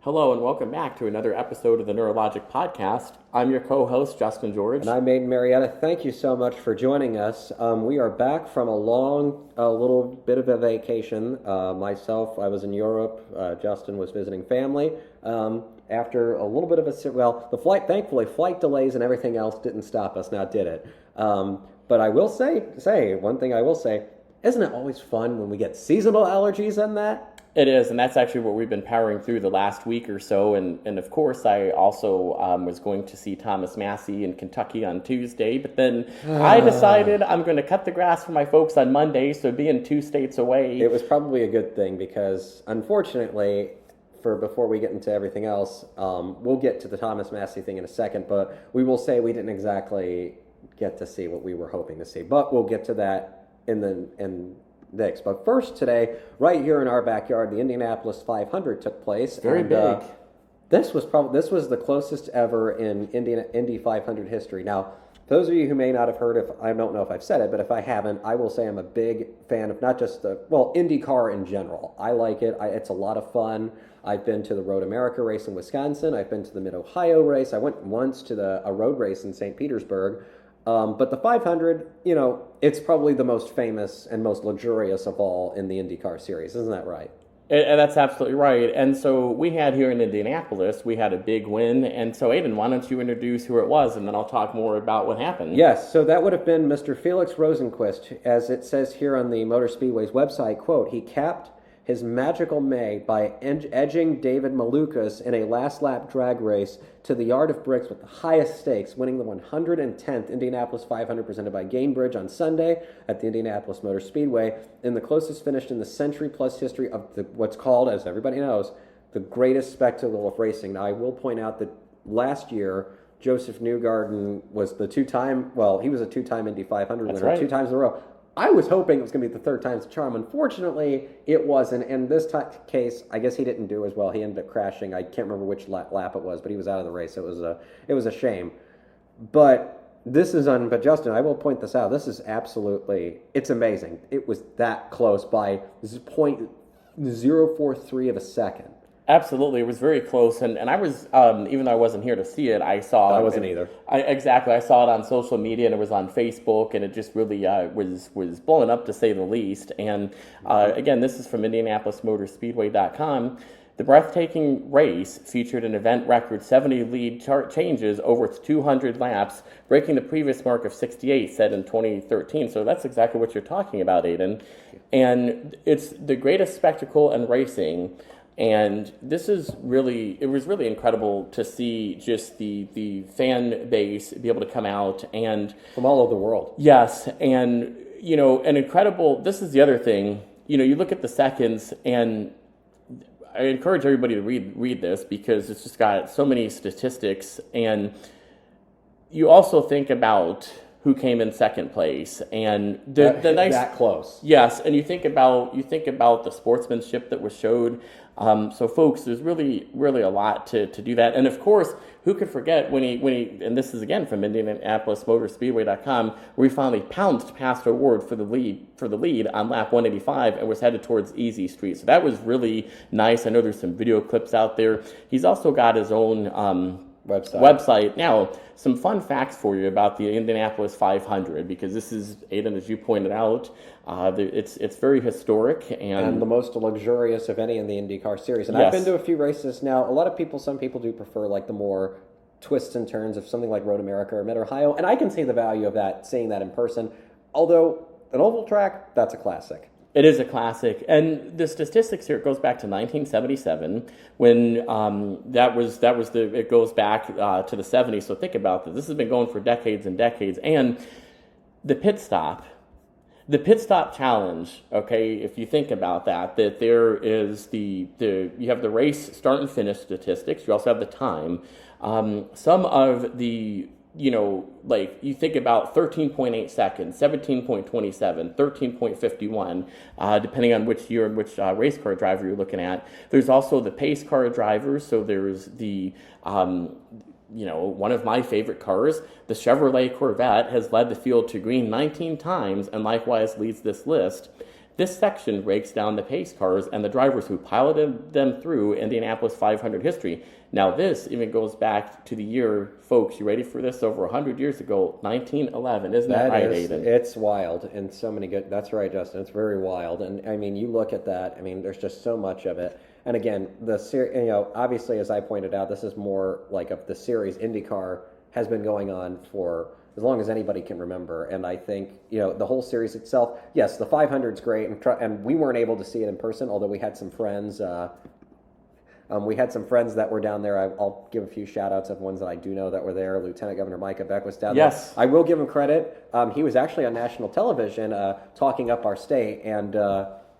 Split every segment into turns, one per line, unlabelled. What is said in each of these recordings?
Hello and welcome back to another episode of the Neurologic Podcast. I'm your co-host, Justin George.
And I'm Aidan Marietta. Thank you so much for joining us. We are back from a little bit of a vacation. Myself, I was in Europe. Justin was visiting family. After a little bit of thankfully, flight delays and everything else didn't stop us, now did it? But I will say, one thing I will say, isn't it always fun when we get seasonal allergies in that?
It is, and that's actually what we've been powering through the last week or so. And of course, I also was going to see Thomas Massie in Kentucky on Tuesday, but then I decided I'm going to cut the grass for my folks on Monday, so being 2 states away.
It was probably a good thing because, unfortunately, before we get into everything else, we'll get to the Thomas Massie thing in a second, but we will say we didn't exactly get to see what we were hoping to see. But we'll get to that in next. But first today, right here in our backyard, the Indianapolis 500 took place.
Very big.
This was the closest ever in Indy 500 history. Now, for those of you who may not have heard, I don't know if I've said it, but if I haven't, I will say I'm a big fan of not just IndyCar in general. I like it. It's a lot of fun. I've been to the Road America race in Wisconsin. I've been to the Mid-Ohio race. I went once to a road race in St. Petersburg. But the 500, it's probably the most famous and most luxurious of all in the IndyCar series. Isn't that right?
And that's absolutely right. And so we had here in Indianapolis, we had a big win. And so, Aidan, why don't you introduce who it was, and then I'll talk more about what happened.
Yes, so that would have been Mr. Felix Rosenqvist. As it says here on the Motor Speedway's website, quote, he capped his magical May by edging David Malukas in a last-lap drag race to the yard of bricks with the highest stakes, winning the 110th Indianapolis 500 presented by Gainbridge on Sunday at the Indianapolis Motor Speedway, in the closest finish in the century-plus history of what's called, as everybody knows, the greatest spectacle of racing. Now, I will point out that last year, Joseph Newgarden was he was a two-time Indy 500 winner,
right.
2 times in a row. I was hoping it was going to be the third time's the charm. Unfortunately, it wasn't. In this case, I guess he didn't do as well. He ended up crashing. I can't remember which lap it was, but he was out of the race. It was a shame. But but Justin, I will point this out. This is it's amazing. It was that close by 0.043 of a second.
Absolutely, it was very close, and I was, even though I wasn't here to see it, I saw it.
I wasn't either.
Exactly, I saw it on social media, and it was on Facebook, and it just really was blowing up, to say the least. And again, this is from IndianapolisMotorSpeedway.com. The breathtaking race featured an event record 70 lead chart changes over its 200 laps, breaking the previous mark of 68 set in 2013. So that's exactly what you're talking about, Aidan. And it's the greatest spectacle in racing. And it was really incredible to see just the fan base be able to come out and
from all over the world.
Yes, and an incredible. This is the other thing. You look at the seconds, and I encourage everybody to read this because it's just got so many statistics, and you also think about who came in second place, and the nice
that close.
Yes, and you think about the sportsmanship that was showed. So, folks, there's really a lot to do that, and of course, who could forget when he and this is again from IndianapolisMotorSpeedway.com, where he finally pounced past O'Ward for the lead on lap 185 and was headed towards Easy Street. So that was really nice. I know there's some video clips out there. He's also got his own website. Now, some fun facts for you about the Indianapolis 500, because this is, Aidan, as you pointed out, it's very historic and
the most luxurious of any in the IndyCar series. And
yes.
I've been to a few races now. Some people do prefer like the more twists and turns of something like Road America or Mid-Ohio, and I can see the value of seeing that in person. Although an oval track, that's a classic.
It is a classic, and the statistics here, it goes back to 1977 when it goes back to the 70s. So think about this. This has been going for decades and decades. And the pit stop challenge. Okay, if you think about that there is you have the race start and finish statistics. You also have the time. Some of the you think about 13.8 seconds, 17.27, 13.51, depending on which year and which race car driver you're looking at. There's also the pace car drivers. So there's the, one of my favorite cars, the Chevrolet Corvette, has led the field to green 19 times and likewise leads this list. This section breaks down the pace cars and the drivers who piloted them through Indianapolis 500 history. Now this even goes back to the year, folks, you ready for this? Over 100 years ago, 1911. Isn't that right, Aiden?
It's wild, and so many good. That's right, Justin. It's very wild, and I mean, you look at that. I mean, there's just so much of it. And again, obviously, as I pointed out, this is more like of the series. IndyCar has been going on for as long as anybody can remember, and I think the whole series itself. Yes, the 500's great, and we weren't able to see it in person, although we had some friends. We had some friends that were down there. I'll give a few shout-outs of ones that I do know that were there. Lieutenant Governor Micah Beck was down there.
Yes.
I will give him credit. He was actually on national television talking up our state, and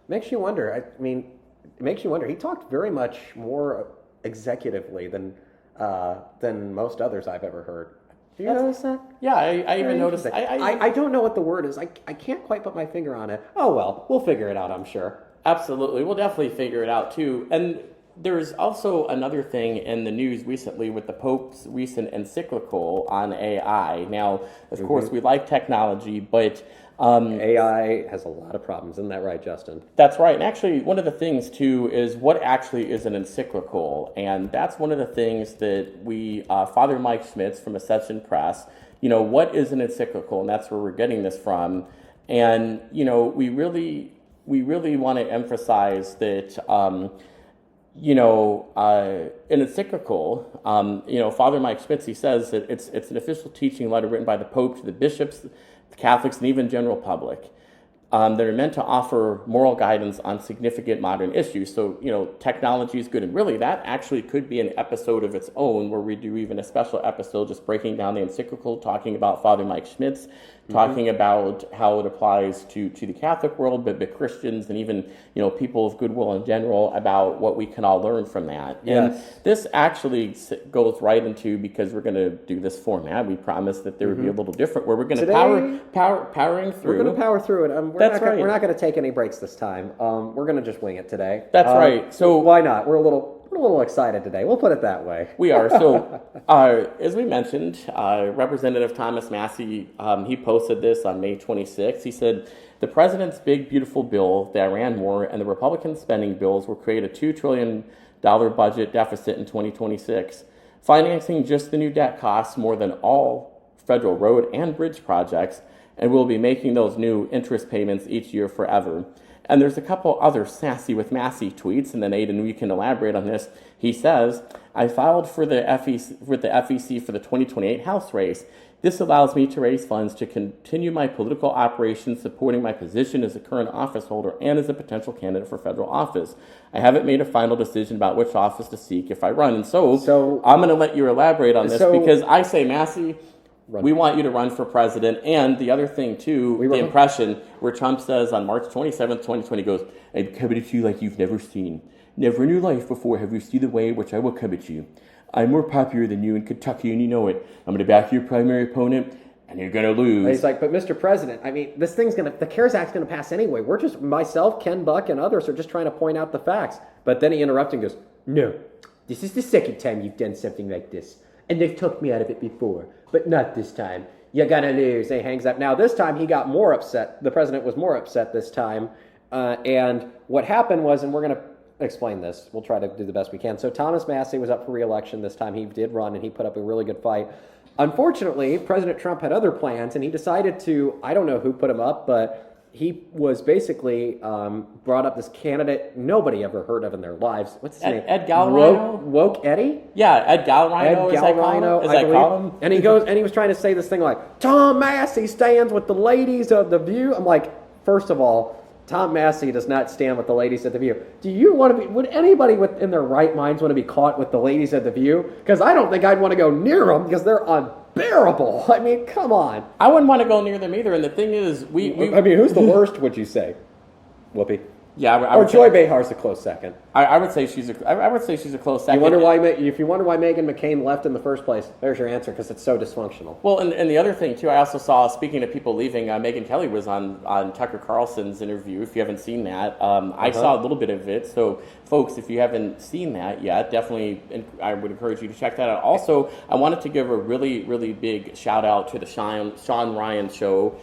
makes you wonder. I mean, it makes you wonder. He talked very much more executively than most others I've ever heard. Do you notice that?
Yeah, I even noticed.
I don't know what the word is. I can't quite put my finger on it. Oh, well, we'll figure it out, I'm sure.
Absolutely. We'll definitely figure it out, too. And there's also another thing in the news recently with the Pope's recent encyclical on AI. Now, of course, we like technology, but
AI has a lot of problems. Isn't that right, Justin?
That's right. And actually, one of the things, too, is what actually is an encyclical. And that's one of the things that we, Father Mike Schmitz from Ascension Press, what is an encyclical? And that's where we're getting this from. And, we really want to emphasize that an encyclical, Father Mike Schmitz, he says that it's an official teaching letter written by the Pope to the bishops, the Catholics, and even general public that are meant to offer moral guidance on significant modern issues. So, technology is good. And really, that actually could be an episode of its own where we do even a special episode just breaking down the encyclical, talking about Father Mike Schmitz, talking about how it applies to the Catholic world, but Christians and even, people of goodwill in general about what we can all learn from that.
Yes.
And this actually goes right into, because we're going to do this format, we promised that there would be a little different, where we're going to powering through.
We're going to power through it. We're not going to take any breaks this time. We're going to just wing it today.
That's right. So
why not? We're a little excited today. We'll put it that way.
We are. So, as we mentioned, Representative Thomas Massie, he posted this on May 26th. He said, the president's big, beautiful bill, the Iran war, and the Republican spending bills will create a $2 trillion budget deficit in 2026. Financing just the new debt costs more than all federal road and bridge projects, and we'll be making those new interest payments each year forever. And there's a couple other Sassy with Massey tweets, and then Aiden, we can elaborate on this. He says, I filed for the FEC for the 2028 House race. This allows me to raise funds to continue my political operations, supporting my position as a current office holder and as a potential candidate for federal office. I haven't made a final decision about which office to seek if I run. And so I'm going to let you elaborate on this, because I say, Massey, we want you to run for president. And the other thing, too, the impression where Trump says on March 27th, 2020, goes, I'd covet you like you've never seen. Never in your life before have you seen the way in which I will covet you. I'm more popular than you in Kentucky, and you know it. I'm going to back your primary opponent, and you're going to lose.
And he's like, but Mr. President, I mean, the CARES Act's going to pass anyway. We're just, myself, Ken Buck, and others are just trying to point out the facts. But then he interrupts and goes, no, this is the second time you've done something like this. And they've took me out of it before, but not this time. You're going to lose. And he hangs up. Now, this time he got more upset. The president was more upset this time. And what happened was, and we're going to explain this. We'll try to do the best we can. So Thomas Massie was up for re-election this time. He did run, and he put up a really good fight. Unfortunately, President Trump had other plans, and he decided to, I don't know who put him up, but he was basically brought up this candidate nobody ever heard of in their lives. What's his name?
Ed Gallarino?
Woke Eddie?
Yeah, Ed Gallarino, as I call him.
And he goes, and he was trying to say this thing like, Tom Massie stands with the ladies of the View. I'm like, first of all, Tom Massie does not stand with the ladies of the View. Do you want to be, would anybody in their right minds want to be caught with the ladies of the View? Because I don't think I'd want to go near them, because they're unbearable. I mean, come on.
I wouldn't want to go near them either. And the thing is, we
I mean, who's the worst, would you say? Whoopi?
Yeah,
or Joy Behar's a close second.
I would say she's a close second.
If you wonder why Meghan McCain left in the first place, there's your answer, because it's so dysfunctional.
Well, and the other thing too, I also saw, speaking of people leaving, Megyn Kelly was on Tucker Carlson's interview. If you haven't seen that, I saw a little bit of it. So, folks, if you haven't seen that yet, definitely, I would encourage you to check that out. Also, I wanted to give a really, really big shout out to the Sean Ryan Show.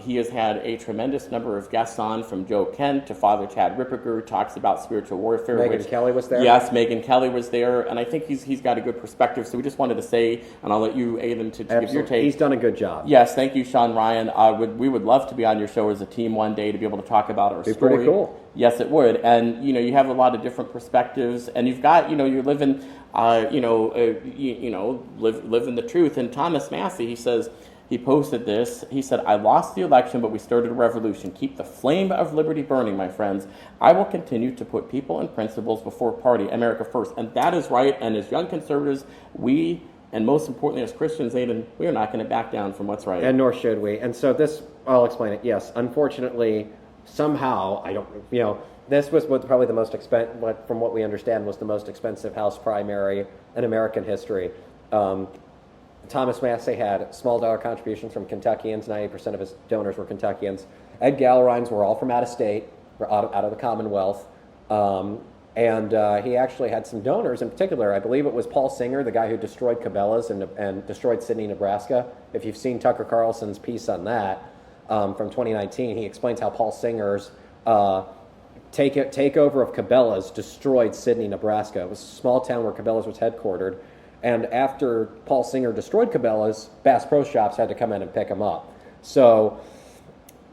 He has had a tremendous number of guests on, from Joe Kent to Father Chad Ripperger, who talks about spiritual warfare.
Megyn Kelly was there?
Yes, Megyn Kelly was there, and I think he's got a good perspective, so we just wanted to say, and I'll let you, Aidan, to give your take.
He's done a good job.
Yes, thank you, Sean Ryan. We would love to be on your show as a team one day to be able to talk about our story.
Be pretty cool.
Yes, it would. And, you have a lot of different perspectives, and you've got, you're living, live in the truth. And Thomas Massie, he posted this. He said, "I lost the election, but we started a revolution. Keep the flame of liberty burning, my friends. I will continue to put people and principles before party. America first." And that is right. And as young conservatives, and most importantly as Christians, Aidan, we are not going to back down from what's right.
And nor should we. And so I'll explain it. Yes, unfortunately, somehow, this was probably the most expensive, from what we understand, was the most expensive House primary in American history. Thomas Massie had small dollar contributions from Kentuckians. 90% of his donors were Kentuckians. Ed Gallerine's were all from out of state, out of the Commonwealth. And he actually had some donors in particular. I believe it was Paul Singer, the guy who destroyed Cabela's and destroyed Sidney, Nebraska. If you've seen Tucker Carlson's piece on that from 2019, he explains how Paul Singer's takeover of Cabela's destroyed Sidney, Nebraska. It was a small town where Cabela's was headquartered. And after Paul Singer destroyed Cabela's, Bass Pro Shops had to come in and pick him up. So,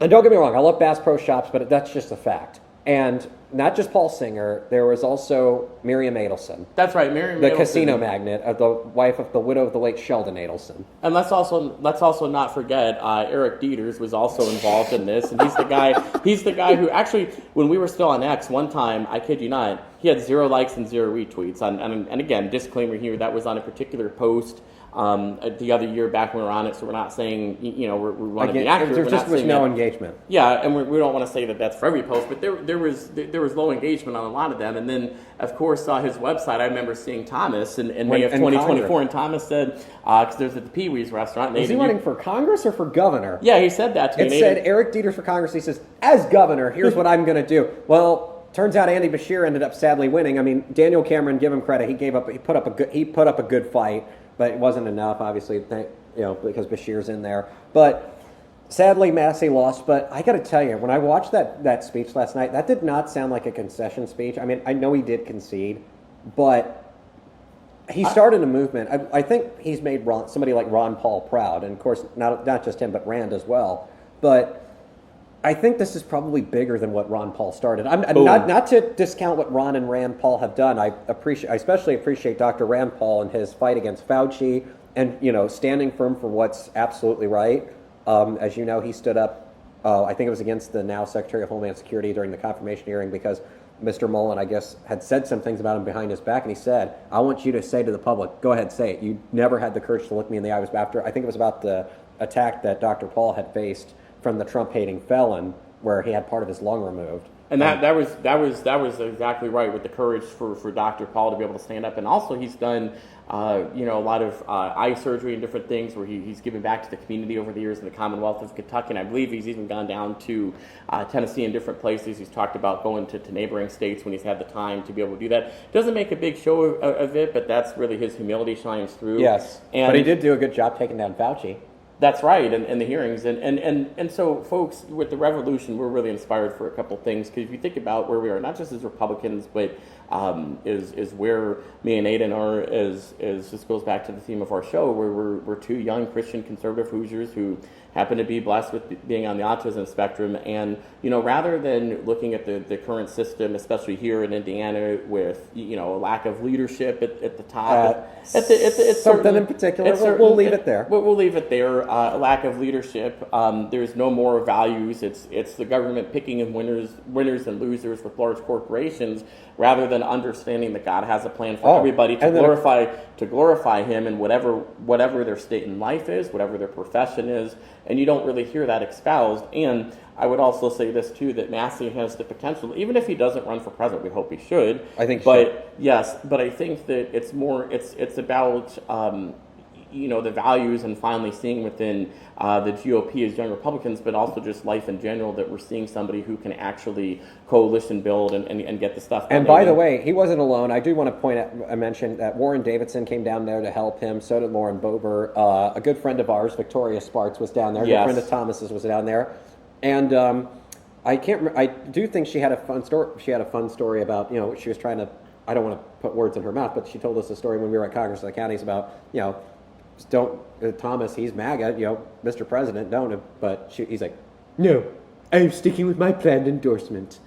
and don't get me wrong, I love Bass Pro Shops, but that's just a fact. And not just Paul Singer, there was also Miriam Adelson.
That's right, Miriam
the
Adelson,
casino magnate, the wife of the widow of the late Sheldon Adelson.
And let's also not forget Eric Dieters was also involved in this, and he's the guy who actually, when we were still on X, one time, I kid you not, he had 0 likes and 0 retweets. And again, disclaimer here, that was on a particular post the other year back when we were on it, so we're not saying, we want to be accurate.
There just was no engagement.
Yeah, and we don't want to say that that's for every post, but there was low engagement on a lot of them. And then, of course, his website, I remember seeing Thomas in May of 2024, and Thomas said, because there's at the Pee-wee's restaurant.
Was he running for Congress or for governor?
Yeah, he said that to me.
It said Eric Dieters for Congress. He says, as governor, here's what I'm going to do. Well, turns out Andy Beshear ended up sadly winning. I mean, Daniel Cameron, give him credit. He put up a good fight, but it wasn't enough, obviously, because Beshear's in there. But sadly, Massie lost. But I got to tell you, when I watched that speech last night, that did not sound like a concession speech. I mean, I know he did concede, but he started a movement. I think he's made somebody like Ron Paul proud, and of course, not just him, but Rand as well. But I think this is probably bigger than what Ron Paul started. I'm not to discount what Ron and Rand Paul have done. I especially appreciate Dr. Rand Paul and his fight against Fauci, and standing firm for what's absolutely right. As you know, he stood up. I think it was against the now Secretary of Homeland Security during the confirmation hearing, because Mr. Mullen, I guess, had said some things about him behind his back, and he said, "I want you to say to the public, go ahead, say it. You never had the courage to look me in the eye." It was after, I think it was about the attack that Dr. Paul had faced from the Trump-hating felon, where he had part of his lung removed.
And that was exactly right, with the courage for Dr. Paul to be able to stand up. And also he's done a lot of eye surgery and different things where he's given back to the community over the years in the Commonwealth of Kentucky. And I believe he's even gone down to Tennessee and different places. He's talked about going to neighboring states when he's had the time to be able to do that. Doesn't make a big show of it, but that's really his humility shines through.
Yes, but he did do a good job taking down Fauci.
That's right, and the hearings. And so, folks, with the revolution, we're really inspired for a couple things, because if you think about where we are, not just as Republicans, but is where me and Aidan are, as this goes back to the theme of our show, where we're two young Christian conservative Hoosiers who happen to be blessed with being on the autism spectrum. And, rather than looking at the current system, especially here in Indiana, with, a lack of leadership at the top.
It's something in particular. We'll leave it there.
We'll leave it there. a lack of leadership. There's no moral values. It's the government picking in winners and losers with large corporations, rather than understanding that God has a plan for everybody to glorify Him in whatever their state in life is, whatever their profession is, and you don't really hear that espoused. And I would also say this too, that Massie has the potential, even if he doesn't run for president, we hope he should.
I think,
yes, but I think that it's about the values and finally seeing within the GOP as young Republicans, but also just life in general, that we're seeing somebody who can actually coalition build and get the stuff done.
And by the way, he wasn't alone. I do want to mention that Warren Davidson came down there to help him. So did Lauren Boebert. A good friend of ours, Victoria Sparks, was down there. A good friend of Thomas's was down there. And I do think she had a fun story. She had a fun story about, she was trying to, I don't want to put words in her mouth, but she told us a story when we were at Congress of the Counties about, Thomas, he's MAGA, Mr. President, don't. But he's like, no, I'm sticking with my planned endorsement.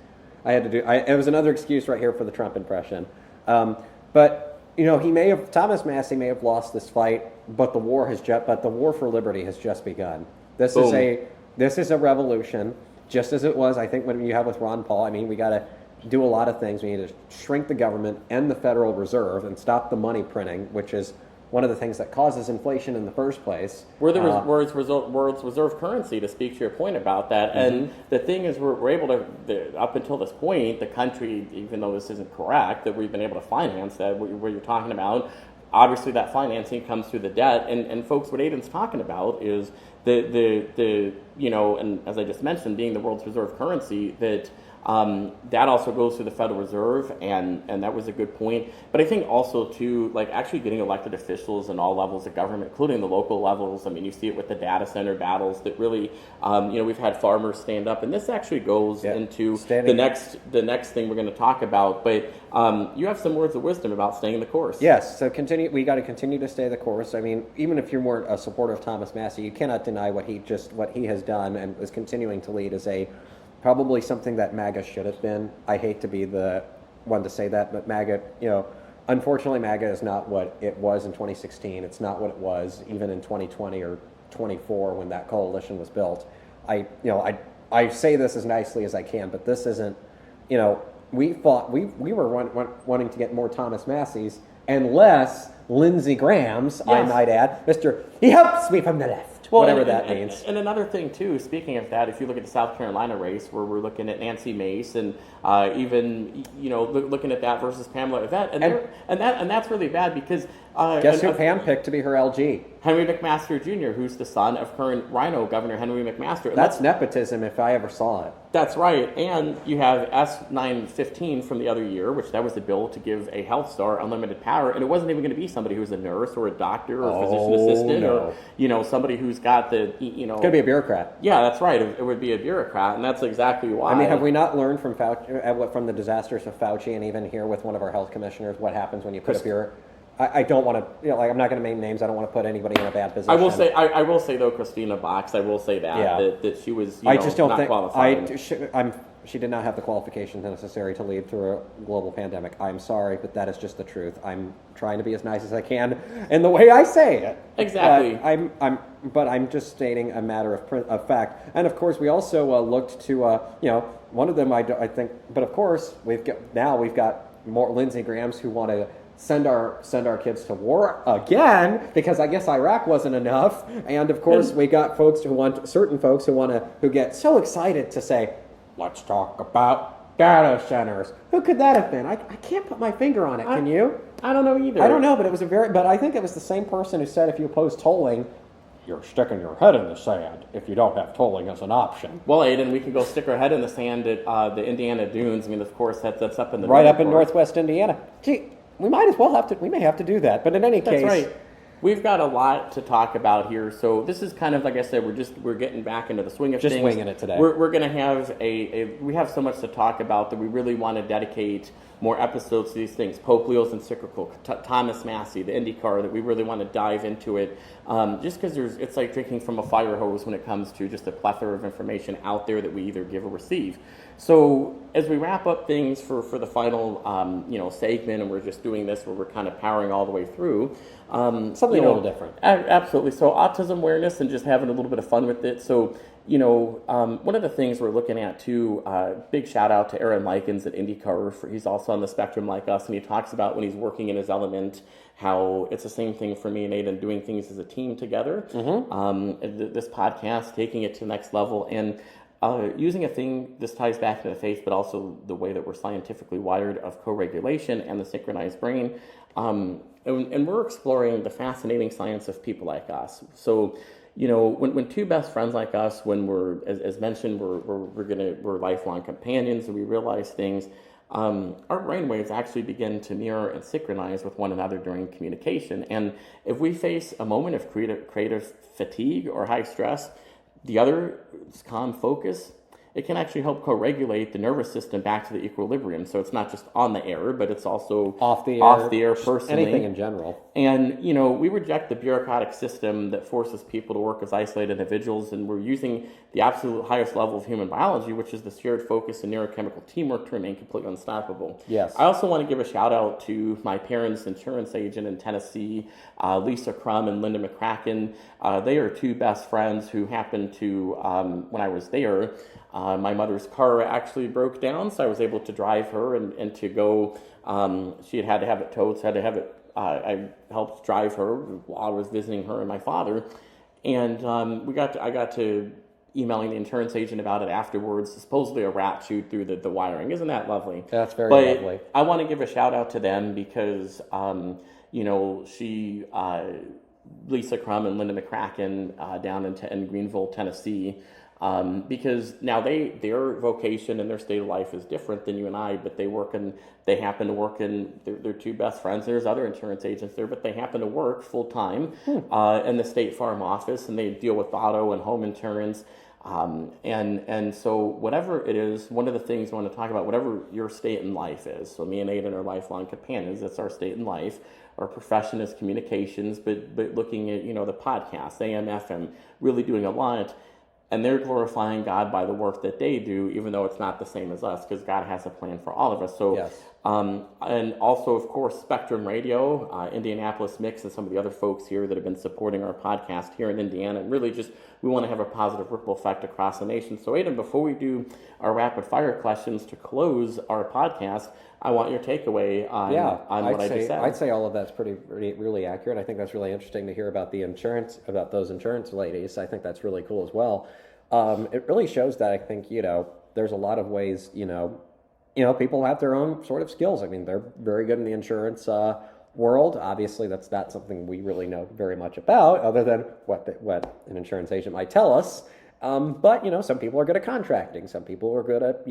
It was another excuse right here for the Trump impression. But Thomas Massie may have lost this fight, but the war for liberty has just begun. This is a revolution, just as it was, I think, when you have with Ron Paul. I mean, we got to do a lot of things. We need to shrink the government and the Federal Reserve and stop the money printing, which is one of the things that causes inflation in the first place.
We're the world's reserve currency, to speak to your point about that. Mm-hmm. And the thing is, we're able to, up until this point, the country, even though this isn't correct, that we've been able to finance that, what you're talking about. Obviously, that financing comes through the debt. And folks, what Aiden's talking about is and as I just mentioned, being the world's reserve currency, that also goes through the Federal Reserve, and that was a good point. But I think also, too, actually getting elected officials in all levels of government, including the local levels. I mean, you see it with the data center battles that really, we've had farmers stand up, and this actually goes into the next thing we're going to talk about. But you have some words of wisdom about staying the course.
Yes, so we got to continue to stay the course. I mean, even if you're more a supporter of Thomas Massie, you cannot deny what he has done and is continuing to lead as probably something that MAGA should have been. I hate to be the one to say that, but MAGA, unfortunately, MAGA is not what it was in 2016. It's not what it was even in 2020 or 24 when that coalition was built. I say this as nicely as I can, but this isn't, we were wanting to get more Thomas Massies and less Lindsey Graham's, yes. I might add. He helps me from the left. Well, whatever that means.
And another thing, too, speaking of that, if you look at the South Carolina race, where we're looking at Nancy Mace and even, looking at that versus Pamela Yvette, and that's really bad because...
guess who Pam picked to be her LG?
Henry McMaster Jr., who's the son of current Rhino Governor Henry McMaster. And
that's nepotism if I ever saw it.
That's right. And you have S915 from the other year, which that was the bill to give a health star unlimited power. And it wasn't even going to be somebody who's a nurse or a doctor or a physician assistant or, somebody who's got the,
It's going to be a bureaucrat.
Yeah, that's right. It would be a bureaucrat. And that's exactly why.
I mean, have we not learned from Fauci, from the disasters of Fauci and even here with one of our health commissioners, what happens when you put a bureaucrat? I don't want to, I'm not going to name names. I don't want to put anybody in a bad position.
I will say though, Christina Box, I will say that she was,
I just don't
not qualified.
She did not have the qualifications necessary to lead through a global pandemic. I'm sorry, but that is just the truth. I'm trying to be as nice as I can in the way I say it.
Exactly.
But I'm just stating a matter of fact. And of course, we also looked to, one of them I think. But of course, we've got more Lindsey Grahams who want to send our kids to war again because I guess Iraq wasn't enough. And of course, we got certain folks who get so excited to say, let's talk about data centers. Who could that have been? I can't put my finger on it. Can you?
I don't know either.
I don't know, but it was but I think it was the same person who said if you oppose tolling, you're sticking your head in the sand if you don't have tolling as an option.
Well, Aiden, we can go stick our head in the sand at the Indiana Dunes. I mean, of course, that's up in the
right up in northwest Indiana. Gee, we may have to do that. But in any case,
that's right. We've got a lot to talk about here. So this is kind of, like I said, we're getting back into the swing of things.
Just winging it today.
We're going to have we have so much to talk about that we really want to dedicate more episodes to these things. Pope Leo's encyclical, Thomas Massie, the IndyCar, that we really want to dive into it. Just because it's like drinking from a fire hose when it comes to just a plethora of information out there that we either give or receive. So as we wrap up things for the final, segment, and we're just doing this where we're kind of powering all the way through.
Something a little different.
Absolutely. So autism awareness and just having a little bit of fun with it. So, one of the things we're looking at too, big shout out to Aaron Likens at IndyCar. He's also on the spectrum like us, and he talks about when he's working in his element, how it's the same thing for me and Aiden, doing things as a team together. This podcast, taking it to the next level, and using a thing, this ties back to the faith, but also the way that we're scientifically wired of co-regulation and the synchronized brain. And we're exploring the fascinating science of people like us. So, when two best friends like us, when we're, as mentioned, we're lifelong companions, and we realize things, our brainwaves actually begin to mirror and synchronize with one another during communication. And if we face a moment of creative fatigue or high stress, the other's calm focus, it can actually help co-regulate the nervous system back to the equilibrium. So it's not just on the air, but it's also off the air personally.
Anything in general.
And, we reject the bureaucratic system that forces people to work as isolated individuals, and we're using the absolute highest level of human biology, which is the shared focus and neurochemical teamwork, to remain completely unstoppable.
Yes.
I also want to give a shout out to my parents' insurance agent in Tennessee, Lisa Crum and Linda McCracken. They are two best friends who happened to, when I was there, my mother's car actually broke down, so I was able to drive her and to go. She had to have it towed, so I had to have it. I helped drive her while I was visiting her and my father, and I got to emailing the insurance agent about it afterwards. Supposedly a rat chewed through the wiring. Isn't that lovely?
That's very lovely.
I want to give a shout out to them because Lisa Crum and Linda McCracken down in Greenville, Tennessee. Because now their vocation and their state of life is different than you and I, but they happen to work in, they're two best friends. There's other insurance agents there, but they happen to work full time in the State Farm office, and they deal with auto and home insurance. And so whatever it is, one of the things I want to talk about, whatever your state in life is, so me and Aiden are lifelong companions, that's our state in life. Our profession is communications, but looking at, the podcast, AM, FM, really doing a lot. And they're glorifying God by the work that they do, even though it's not the same as us, because God has a plan for all of us. So,
yes.
And also, of course, Spectrum Radio, Indianapolis Mix, and some of the other folks here that have been supporting our podcast here in Indiana. And really just, we want to have a positive ripple effect across the nation. So, Aiden, before we do our rapid fire questions to close our podcast, I want your takeaway on what I just said.
I'd say all of that's really accurate. I think that's really interesting to hear about about those insurance ladies. I think that's really cool as well. It really shows that I think, there's a lot of ways, people have their own sort of skills. I mean, they're very good in the insurance world. Obviously, that's not something we really know very much about, other than what an insurance agent might tell us. But, some people are good at contracting. Some people are good at,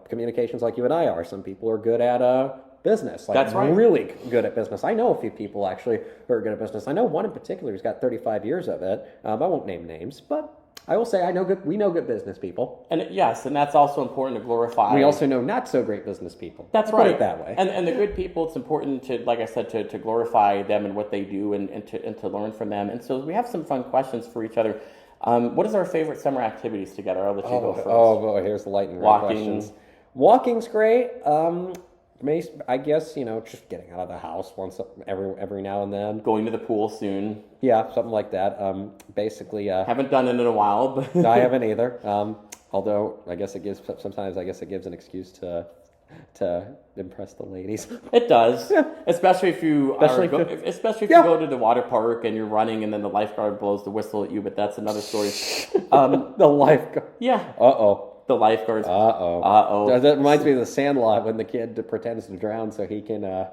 communications like you and I are. Some people are good at business.
That's right.
Really good at business. I know a few people actually who are good at business. I know one in particular who's got 35 years of it. I won't name names, but I will say we know good business people.
And yes, and that's also important to glorify.
We also know not so great business people.
That's right.
Put it that way.
And the good people, it's important to, like I said, to glorify them and what they do and to learn from them. And so we have some fun questions for each other. What is our favorite summer activities together? I'll let you go first.
Oh boy, here's the lightning round questions. Walking's great. I guess, just getting out of the house once every now and then.
Going to the pool soon.
Yeah, something like that. Basically,
haven't done it in a while, but
no, I haven't either. Although I guess it gives an excuse to impress the ladies.
It does, yeah. Especially if you go to the water park and you're running, and then the lifeguard blows the whistle at you. But that's another story.
The lifeguard.
Yeah.
The
lifeguards.
That reminds me of the Sandlot when the kid pretends to drown so he can.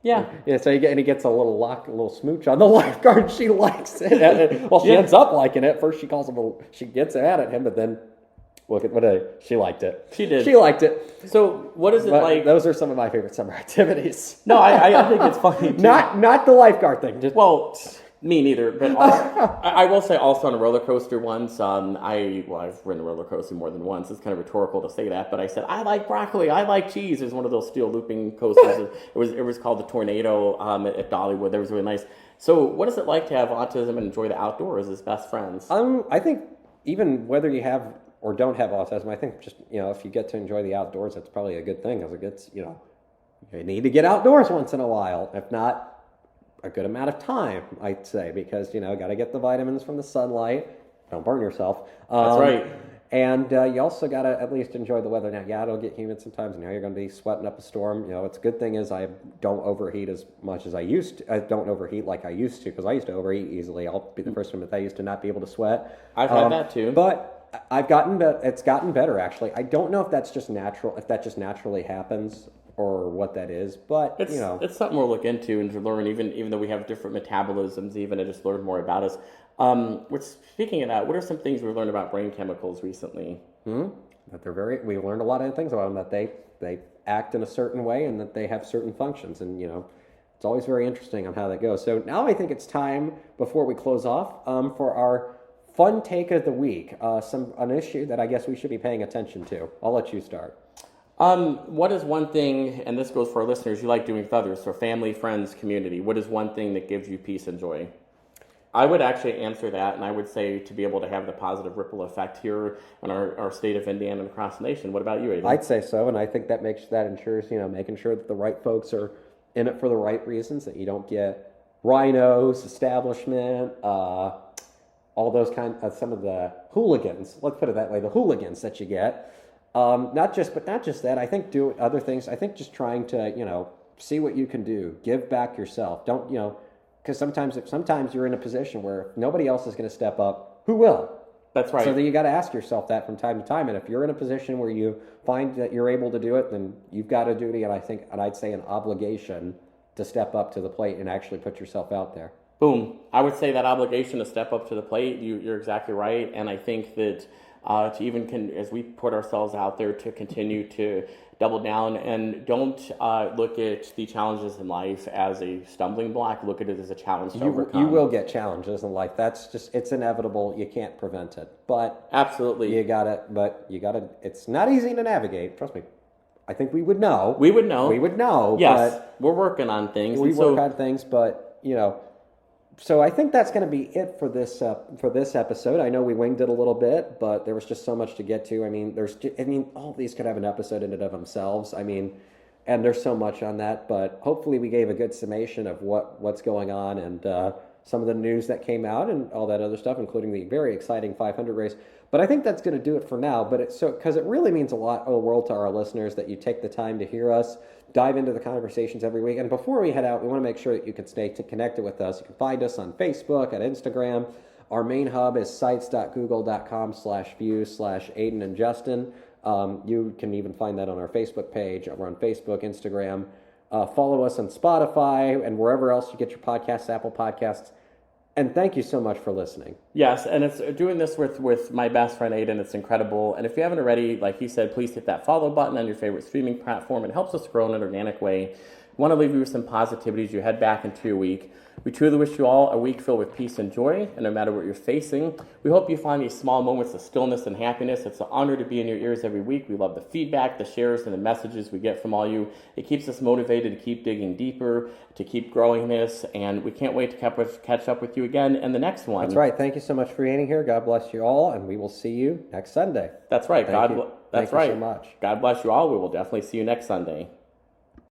Yeah.
So he gets a little smooch on the lifeguard. She likes it. Well, she ends up liking it. First, she gets mad at him, but then. She liked it.
She did.
She liked it.
So what is it like?
Those are some of my favorite summer activities.
No, I think it's funny too.
Not the lifeguard thing.
Me neither. But also, I will say also on a roller coaster once. I've ridden a roller coaster more than once. It's kind of rhetorical to say that, but I said I like broccoli. I like cheese. There's one of those steel looping coasters. It was called the Tornado at Dollywood. That was really nice. So what is it like to have autism and enjoy the outdoors as best friends?
I think even whether you have or don't have autism, I think just, if you get to enjoy the outdoors, that's probably a good thing, because it gets, you need to get outdoors once in a while, if not a good amount of time, I'd say, because, got to get the vitamins from the sunlight. Don't burn yourself.
That's right.
And you also got to at least enjoy the weather. Now, yeah, it'll get humid sometimes. Now you're going to be sweating up a storm. It's a good thing is I don't overheat as much as I used to. I don't overheat like I used to, because I used to overheat easily. I'll be the first one, but I used to not be able to sweat.
I've had that too.
But it's gotten better, actually. I don't know if that's just natural, if that just naturally happens, or what that is, but
it's something we'll look into and to learn, even though we have different metabolisms, even to just learn more about us. Speaking of that, what are some things we've learned about brain chemicals recently?
That we learned a lot of things about them, that they act in a certain way and that they have certain functions, and it's always very interesting on how that goes. So now I think it's time, before we close off, for our fun take of the week, an issue that I guess we should be paying attention to. I'll let you start.
What is one thing, and this goes for our listeners, you like doing with others, so family, friends, community, what is one thing that gives you peace and joy? I would actually answer that, and I would say to be able to have the positive ripple effect here in our state of Indiana and across the nation. What about you, Aiden?
I'd say so, and I think that ensures, making sure that the right folks are in it for the right reasons, that you don't get rhinos, establishment, all those some of the hooligans, let's put it that way, the hooligans that you get. Not just that. I think do other things. I think just trying to, see what you can do. Give back yourself. Don't, because sometimes you're in a position where if nobody else is going to step up, who will?
That's right.
So then you got to ask yourself that from time to time. And if you're in a position where you find that you're able to do it, then you've got a duty, and I'd say an obligation to step up to the plate and actually put yourself out there.
Boom. I would say that obligation to step up to the plate, you're exactly right. And I think that as we put ourselves out there, to continue to double down and don't look at the challenges in life as a stumbling block. Look at it as a challenge to overcome.
You will get challenges in life. It's inevitable. You can't prevent it. But
absolutely,
you got it. It's not easy to navigate. Trust me. I think we would know.
We would know. Yes,
but
we're working on things.
We work on things, but So I think that's going to be it for this episode. I know we winged it a little bit, but there was just so much to get to. All of these could have an episode in and of themselves. And there's so much on that. But hopefully we gave a good summation of what's going on, and some of the news that came out and all that other stuff, including the very exciting 500 race. But I think that's going to do it for now. But because it really means a world to our listeners that you take the time to hear us dive into the conversations every week. And before we head out, we want to make sure that you can stay connected with us. You can find us on Facebook, at Instagram. Our main hub is sites.google.com/view/Aiden and Justin. You can even find that on our Facebook page. We're on Facebook, Instagram. Follow us on Spotify and wherever else you get your podcasts, Apple Podcasts. And thank you so much for listening.
Yes, and it's doing this with my best friend Aiden. It's incredible. And if you haven't already, like he said, please hit that follow button on your favorite streaming platform. It helps us grow in an organic way. We want to leave you with some positivity as you head back into your week. We truly wish you all a week filled with peace and joy, and no matter what you're facing, we hope you find these small moments of stillness and happiness. It's an honor to be in your ears every week. We love the feedback, the shares, and the messages we get from all you. It keeps us motivated to keep digging deeper, to keep growing this, and we can't wait to catch up with you again in the next one.
That's right. Thank you so much for being here. God bless you all, and we will see you next Sunday.
That's right.
Thank you so much.
God bless you all. We will definitely see you next Sunday.